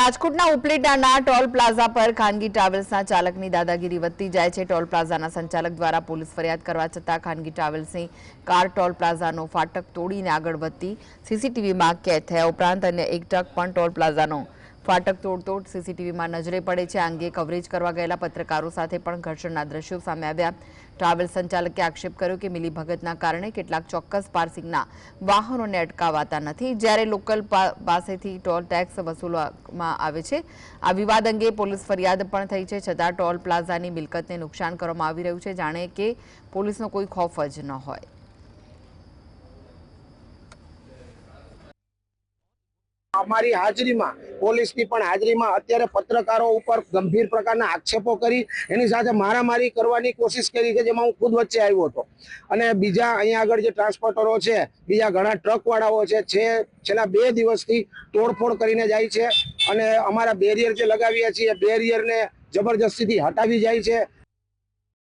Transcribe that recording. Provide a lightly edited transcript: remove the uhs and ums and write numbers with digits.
રાજકોટના ઉપલેટાના toll plaza પર ખાનગી ટ્રાવેલ્સના ચાલકની દાદાગીરી વધતી જાય છે। ટોલ પ્લાઝાના સંચાલક દ્વારા પોલીસ ફરિયાદ કરવા છતાં ખાનગી ટ્રાવેલ્સની કાર ટોલ પ્લાઝાનો ફાટક તોડીને આગળ વધતી સીસીટીવીમાં કેદ થયા ઉપરાંત અન્ય એક ટ્રક પણ ટોલ પ્લાઝાનો ફાટક તોડતોડ સીસીટીવીમાં નજરે પડે છે। આ અંગે કવરેજ કરવા ગયેલા પત્રકારો સાથે પણ ઘર્ષણના દ્રશ્યો સામે આવ્યા। ટ્રાવેલ્સ સંચાલકે આક્ષેપ કર્યો કે મિલીભગતના કારણે કેટલાક ચોક્કસ પાર્સિંગના વાહનોને અટકાવાતા નથી, જ્યારે લોકલ પાસેથી ટોલ ટેક્સ વસૂલવામાં આવે છે। આ વિવાદ અંગે પોલીસ ફરિયાદ પણ થઈ છે, છતાં ટોલ પ્લાઝાની મિલકતને નુકસાન કરવામાં આવી રહ્યું છે, જાણે કે પોલીસનો કોઈ ખોફ જ ન હોય। અમારી હાજરીમાં પોલીસની પણ હાજરીમાં અત્યારે પત્રકારો ઉપર ગંભીર પ્રકારના આક્ષેપો કરી એની સાથે મારામારી કરવાની કોશિશ કરી કે જેમાં હું ખુદ વચ્ચે આવ્યો હતો અને બીજા અહીંયા આગળ જે ટ્રાન્સપોર્ટરો છે, બીજા ઘણા ટ્રકવાળાઓ છે છેલ્લા 2 દિવસથી તોડફોડ કરીને જાય છે અને અમારા બેરિયર જે લગાવ્યા છીએ બેરિયરને જબરજસ્તીથી હટાવી જાય છે।